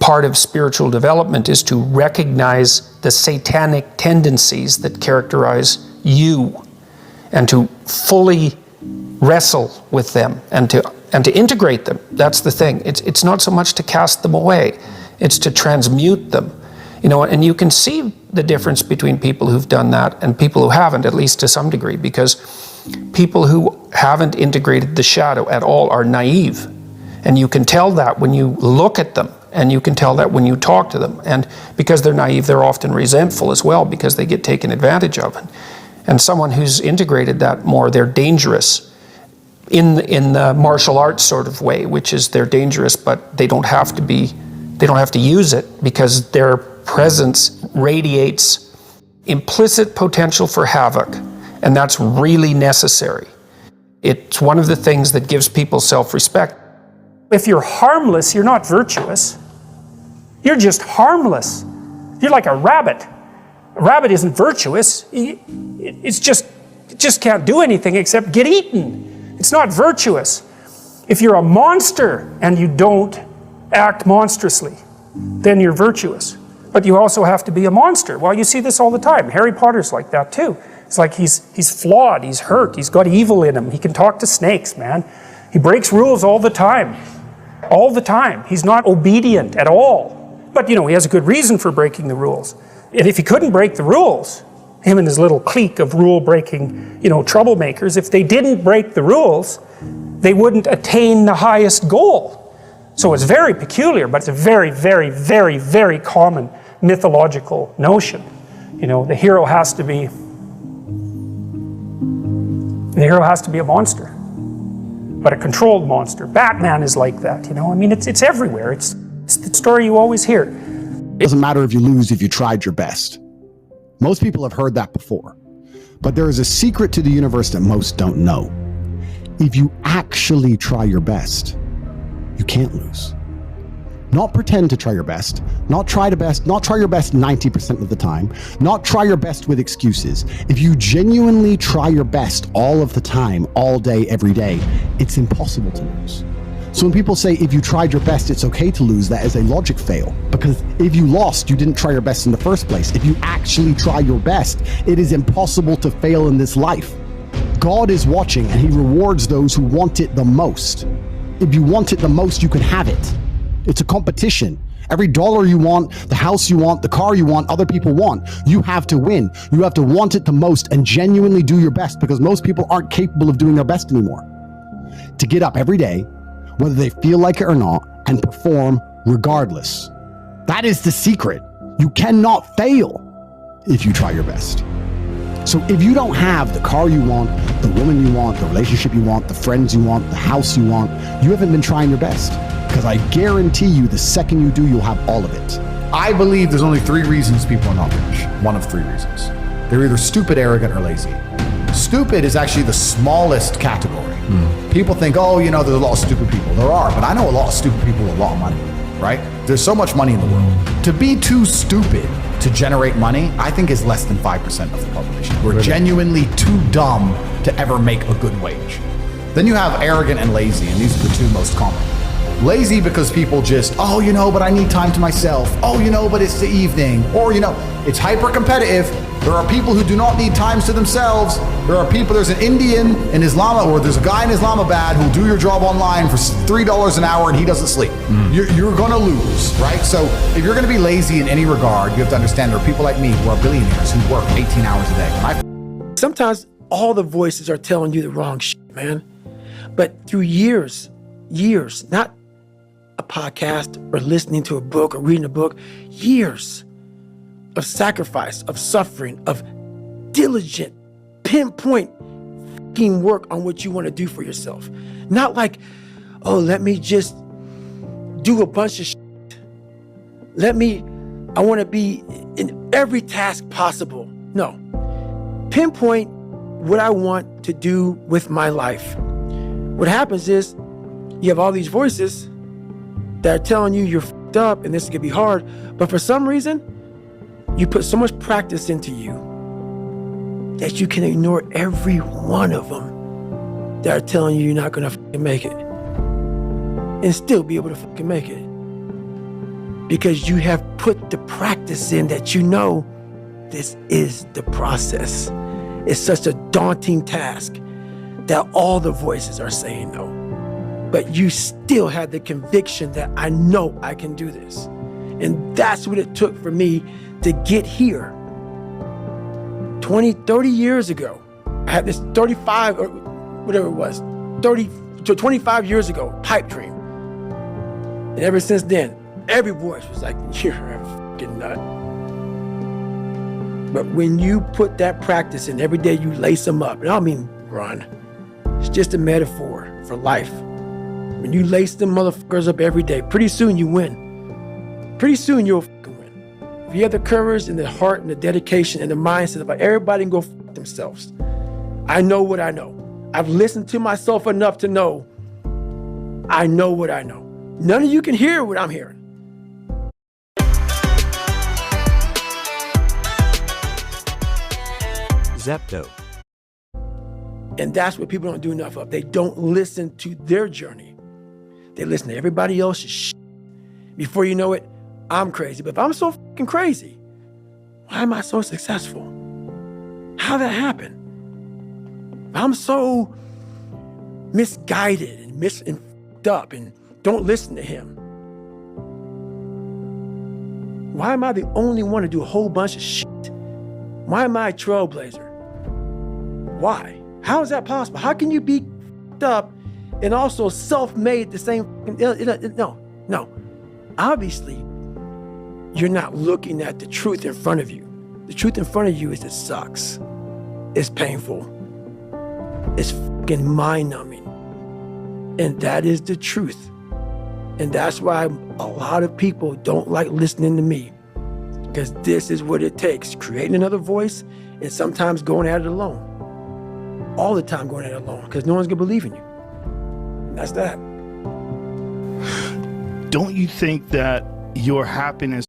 part of spiritual development is to recognize the satanic tendencies that characterize you and to fully wrestle with them and to integrate them. That's the thing. It's not so much to cast them away, it's to transmute them. And you can see the difference between people who've done that and people who haven't, at least to some degree, because people who haven't integrated the shadow at all are naive. And you can tell that when you look at them, and you can tell that when you talk to them. And because they're naive, they're often resentful as well because they get taken advantage of. And someone who's integrated that more, they're dangerous in the martial arts sort of way, which is they're dangerous, but they don't have to use it because their presence radiates implicit potential for havoc, and that's really necessary. It's one of the things that gives people self-respect. If you're harmless, you're not virtuous. You're just harmless. You're like a rabbit. A rabbit isn't virtuous. It just can't do anything except get eaten. It's not virtuous. If you're a monster and you don't act monstrously, then you're virtuous. But you also have to be a monster. Well, you see this all the time. Harry Potter's like that too. It's like he's flawed, he's hurt, he's got evil in him. He can talk to snakes, man. He breaks rules all the time. All the time. He's not obedient at all. But he has a good reason for breaking the rules. And if he couldn't break the rules, him and his little clique of rule-breaking, troublemakers, if they didn't break the rules, they wouldn't attain the highest goal. So it's very peculiar, but it's a very, very, very, very common mythological notion. The hero has to be a monster, but a controlled monster. Batman is like that, it's everywhere. It's the story you always hear. It doesn't matter if you lose if you tried your best. Most people have heard that before, but there is a secret to the universe that most don't know. If you actually try your best, you can't lose. Not pretend to try your best, not try your best 90% of the time, not try your best with excuses. If you genuinely try your best all of the time, all day, every day, it's impossible to lose. So when people say if you tried your best, it's okay to lose, that is a logic fail. Because if you lost, you didn't try your best in the first place. If you actually try your best, it is impossible to fail in this life. God is watching and he rewards those who want it the most. If you want it the most, you can have it. It's a competition. Every dollar you want, the house you want, the car you want, other people want, you have to win. You have to want it the most and genuinely do your best, because most people aren't capable of doing their best anymore. To get up every day, whether they feel like it or not, and perform regardless. That is the secret. You cannot fail if you try your best. So if you don't have the car you want, the woman you want, the relationship you want, the friends you want, the house you want, you haven't been trying your best. Because I guarantee you the second you do, you'll have all of it. I believe there's only 3 reasons people are not rich. One of 3 reasons. They're either stupid, arrogant, or lazy. Stupid is actually the smallest category. People think, there's a lot of stupid people. There are, but I know a lot of stupid people with a lot of money, right? There's so much money in the world. To be too stupid to generate money, I think is less than 5% of the population. We're genuinely too dumb to ever make a good wage. Then you have arrogant and lazy, and these are the 2 most common. Lazy because people just, but I need time to myself. But it's the evening. Or, it's hyper competitive. There are people who do not need times to themselves. There's an Indian in Islam, or there's a guy in Islamabad who'll do your job online for $3 an hour and he doesn't sleep. You're gonna lose, right? So if you're gonna be lazy in any regard, you have to understand there are people like me who are billionaires who work 18 hours a day. Sometimes all the voices are telling you the wrong shit, man. But through years, not a podcast or listening to a book or reading a book, years of sacrifice, of suffering, of diligent, pinpoint work on what you want to do for yourself. Not like, let me just do a bunch of shit. I want to be in every task possible. No. Pinpoint what I want to do with my life. What happens is you have all these voices that are telling you you're f***ed up and this is going to be hard. But for some reason, you put so much practice into you that you can ignore every one of them that are telling you you're not going to f***ing make it and still be able to f***ing make it. because you have put the practice in that you know this is the process. It's such a daunting task that all the voices are saying no. But you still have the conviction that I know I can do this. And that's what it took for me to get here. 30 years ago, I had this 35 or whatever it was, 30 to 25 years ago, pipe dream. And ever since then, every voice was like, you're a fucking nut. But when you put that practice in, every day you lace them up, and I don't mean run, it's just a metaphor for life. When you lace them motherfuckers up every day, pretty soon you win. Pretty soon you'll fucking win. If you have the courage and the heart and the dedication and the mindset of everybody can go fuck themselves. I know what I know. I've listened to myself enough to know I know what I know. None of you can hear what I'm hearing. Zepto. And that's what people don't do enough of. They don't listen to their journey. They listen to everybody else's shit. Before you know it, I'm crazy. But if I'm so fucking crazy, why am I so successful? How'd that happen? If I'm so misguided and fucked up and don't listen to him, why am I the only one to do a whole bunch of shit? Why am I a trailblazer? Why? How is that possible? How can you be fucked up and also self-made the same? No. Obviously, you're not looking at the truth in front of you. The truth in front of you is it sucks. It's painful. It's fucking mind-numbing. And that is the truth. And that's why a lot of people don't like listening to me. Because this is what it takes. Creating another voice and sometimes going at it alone. All the time going at it alone. Because no one's going to believe in you. And that's that. Don't you think that your happiness